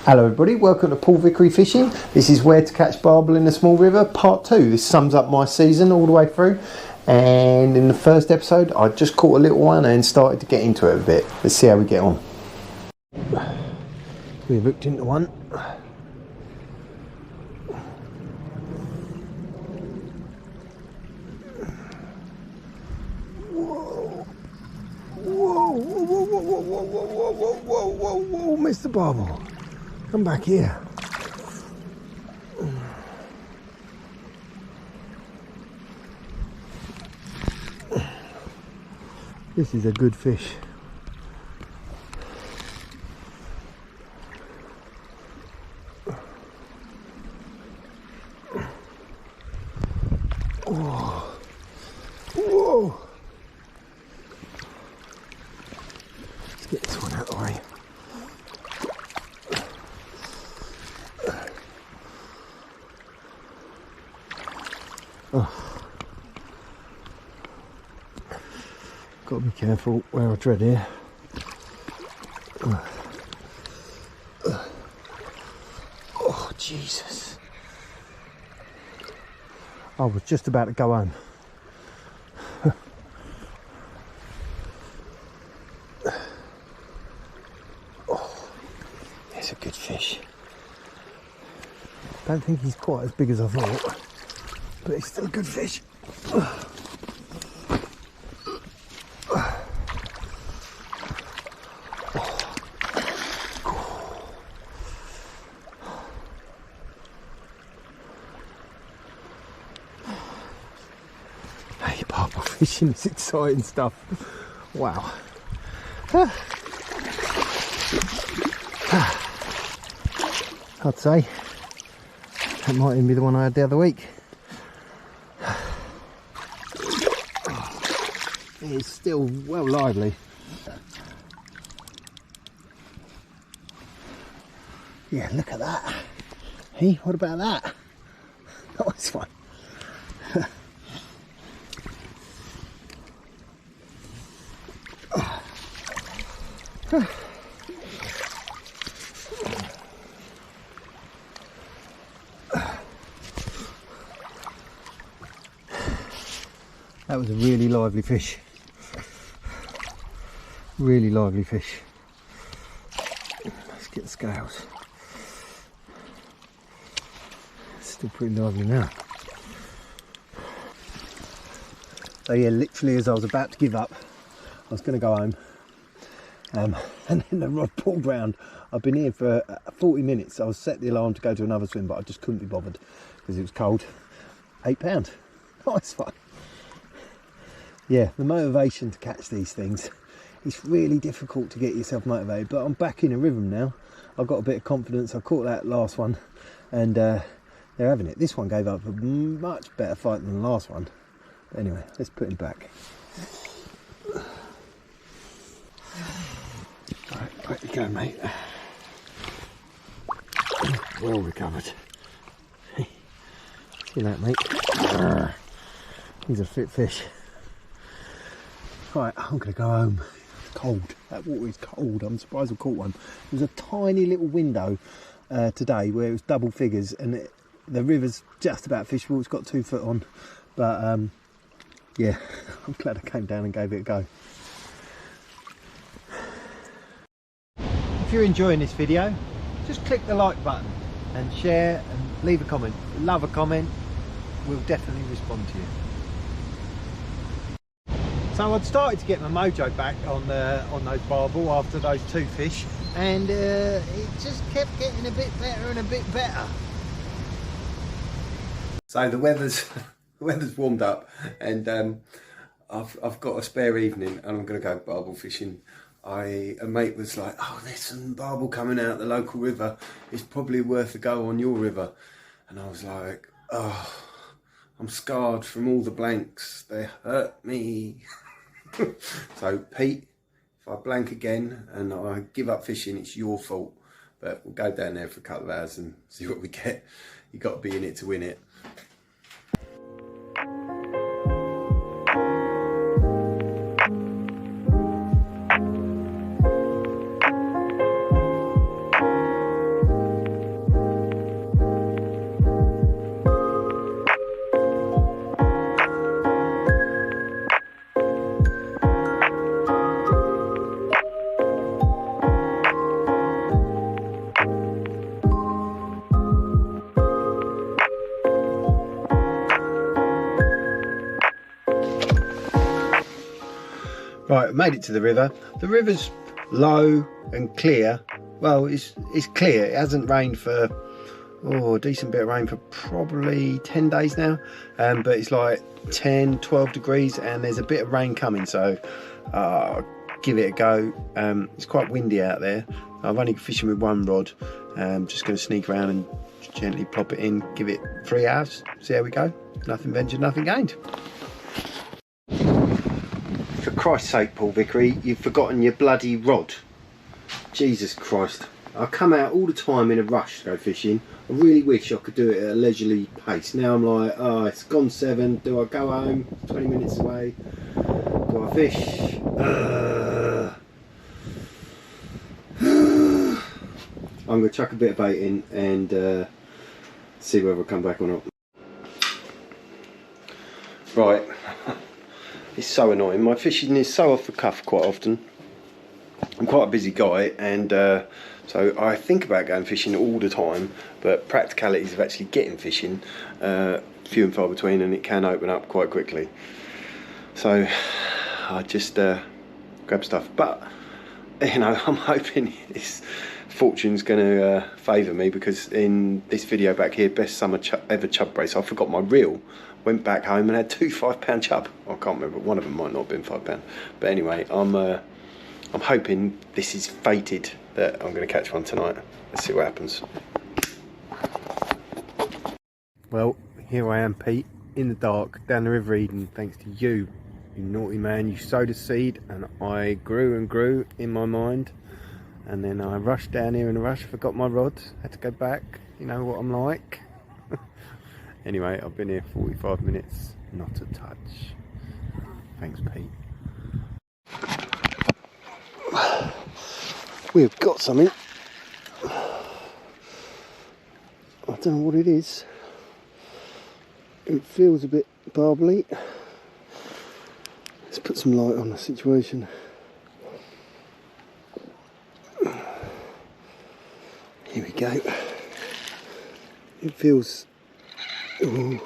Hello everybody, welcome to Paul Vickery Fishing. This is where to catch barbel in a small river, part 2. This sums up my season all the way through. And in the first episode, I just caught a little one and started to get into it a bit. Let's see how we get on. We've hooked into one. Whoa, whoa, whoa, whoa, whoa, whoa, whoa, whoa, whoa, whoa, Mr. Barbel. Come back here. This is a good fish. Whoa. Whoa. Let's get this one out of the way. Oh. Got to be careful where I tread here. Oh Jesus! I was just about to go home. Oh, it's a good fish. Don't think he's quite as big as I thought, but it's still a good fish. Hey, barbel fishing is exciting stuff. Wow. I'd say that might even be the one I had the other week. It's still well lively. Yeah, look at that. Hey, what about that? Nice one. That was a really lively fish. Really lively fish. Let's get the scales. It's still pretty lively now. So yeah, literally as I was about to give up, I was going to go home. And then the rod pulled round. I've been here for 40 minutes. I was set the alarm to go to another swim, but I just couldn't be bothered because it was cold. £8. Nice one. Yeah, the motivation to catch these things, it's really difficult to get yourself motivated, but I'm back in a rhythm now. I've got a bit of confidence. I caught that last one and they're having it. This one gave up a much better fight than the last one. But anyway, let's put him back. Right, back you go, mate. Well recovered. See that, mate? He's a fit fish. Right, I'm going to go home. It's cold. That water is cold. I'm surprised I caught one. There was a tiny little window today where it was double figures, and the river's just about fishable. It's got 2 foot on, but yeah, I'm glad I came down and gave it a go. If you're enjoying this video, just click the like button and share and leave a comment. Love a comment. We'll definitely respond to you. So I'd started to get my mojo back on those barbel after those 2 fish, and it just kept getting a bit better and a bit better. So the weather's warmed up, and I've got a spare evening, and I'm going to go barbel fishing. A mate was like, "Oh, there's some barbel coming out the local river. It's probably worth a go on your river," and I was like, "Oh, I'm scarred from all the blanks. They hurt me." So Pete, if I blank again and I give up fishing, it's your fault, but we'll go down there for a couple of hours and see what we get. You've got to be in it to win it. Right, made it to the river. The river's low and clear. Well, it's clear. It hasn't rained for a decent bit of rain for probably 10 days now, but it's like 10-12 degrees and there's a bit of rain coming, so give it a go. It's quite windy out there. I'm only fishing with one rod. Just going to sneak around and gently plop it in, give it 3 hours, see how we go. Nothing ventured, nothing gained. For Christ's sake, Paul Vickery, you've forgotten your bloody rod. Jesus Christ. I come out all the time in a rush to go fishing. I really wish I could do it at a leisurely pace. Now I'm like, oh, it's gone 7. Do I go home? 20 minutes away. Do I fish? I'm going to chuck a bit of bait in and see whether I come back or not. Right. It's so annoying. My fishing is so off the cuff quite often. I'm quite a busy guy, and so I think about going fishing all the time, but practicalities of actually getting fishing few and far between, and it can open up quite quickly. So I just grab stuff, but you know, I'm hoping this fortune's going to favour me, because in this video back here, best summer ever chub brace, I forgot my reel. Went back home and had 2 5-pound chub. I can't remember, one of them might not have been £5, but anyway, I'm hoping this is fated that I'm going to catch one tonight. Let's see what happens. Well, here I am, Pete, in the dark, down the River Eden, thanks to you, you naughty man. You sowed a seed and I grew and grew in my mind, and then I rushed down here in a rush, forgot my rod, had to go back. You know what I'm like. Anyway, I've been here 45 minutes, not a touch. Thanks, Pete. We've got something. I don't know what it is. It feels a bit barbely. Let's put some light on the situation. Here we go. It feels... Ooh.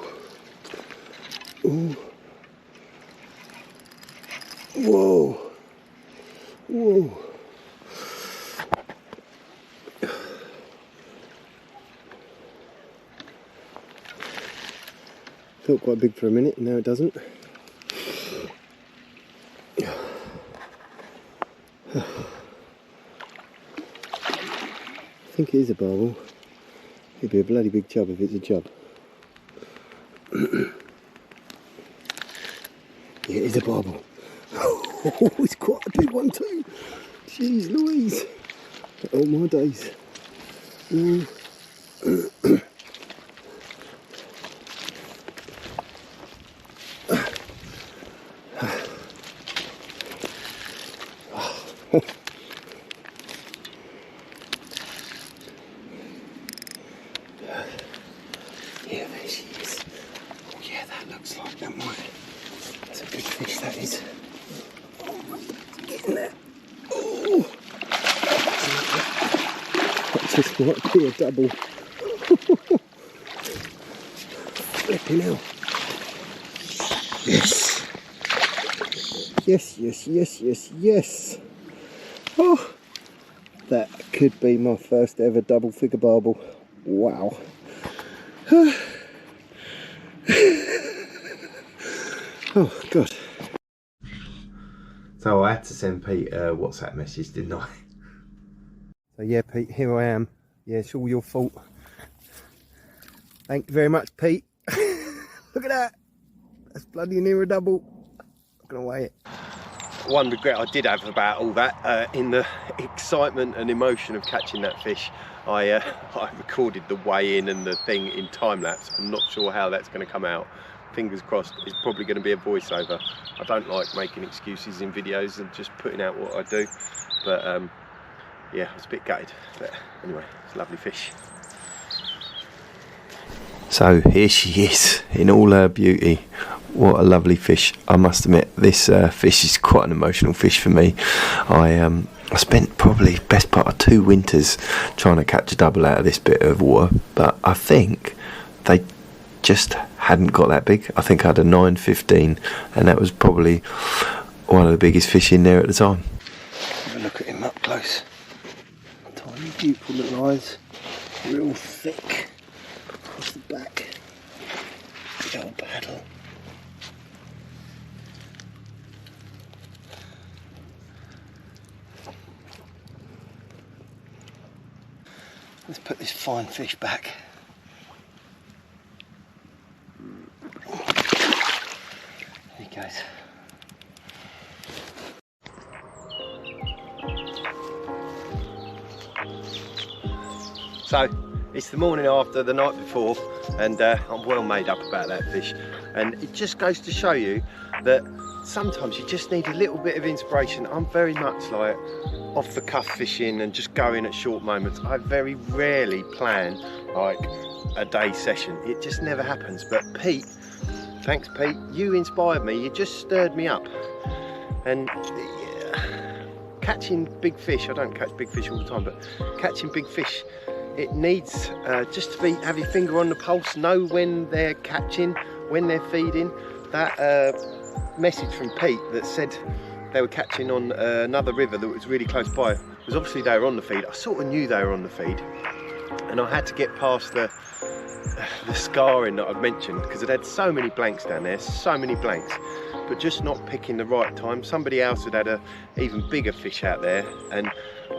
Ooh. Whoa. Whoa. Felt quite big for a minute, now it doesn't. I think it is a barbel. It'd be a bloody big chub if it's a chub. Yeah, it is a barbel. Oh, it's quite a big one too. Jeez Louise. Oh my days. Yeah, there she is. Oh yeah, that looks like that might. That's a big fish, that is. Oh, get in there. Oh, that just might be a double. Flipping hell. Yes. Yes, yes, yes, yes, yes. Oh, that could be my first ever double figure barbel. Wow. Oh God. So I had to send Pete a WhatsApp message, didn't I? So yeah, Pete, here I am. Yeah, it's all your fault. Thank you very much, Pete. Look at that. That's bloody near a double. I'm gonna weigh it. One regret I did have about all that, in the excitement and emotion of catching that fish, I recorded the weigh-in and the thing in time-lapse. I'm not sure how that's going to come out. Fingers crossed, it's probably going to be a voiceover. I don't like making excuses in videos and just putting out what I do. But yeah, I was a bit gutted. But anyway, it's a lovely fish. So here she is in all her beauty. What a lovely fish. I must admit, this fish is quite an emotional fish for me. I spent probably best part of 2 winters trying to catch a double out of this bit of water, but I think they just hadn't got that big. I think I had a 9.15, and that was probably one of the biggest fish in there at the time. Have a look at him up close. Tiny pupil little eyes, real thick across the back. Big old paddle. Let's put this fine fish back. There he goes. So it's the morning after the night before, and I'm well made up about that fish, and it just goes to show you that sometimes you just need a little bit of inspiration. I'm very much like off the cuff fishing and just going at short moments. I very rarely plan like a day session. It just never happens. But Pete, thanks Pete, you inspired me. You just stirred me up. And catching big fish, I don't catch big fish all the time, but catching big fish, it needs just to have your finger on the pulse, know when they're catching, when they're feeding. That message from Pete that said they were catching on another river that was really close by was obviously they were on the feed. I sort of knew they were on the feed, and I had to get past the scarring that I'd mentioned, because it had so many blanks down there, so many blanks, but just not picking the right time. Somebody else had a even bigger fish out there, and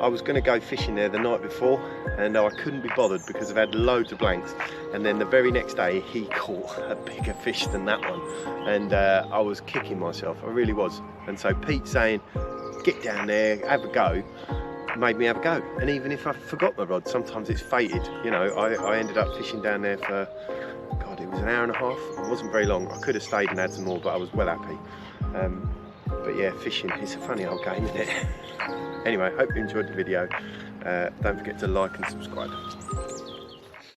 I was going to go fishing there the night before, and I couldn't be bothered because I've had loads of blanks. And then the very next day he caught a bigger fish than that one, and I was kicking myself, I really was. And so Pete saying get down there, have a go, made me have a go. And even if I forgot my rod, sometimes it's fated, you know. I ended up fishing down there for, God, it was an hour and a half. It wasn't very long. I could have stayed and had some more, but I was well happy. But yeah, fishing, it's a funny old game, isn't it? Anyway, hope you enjoyed the video. Don't forget to like and subscribe.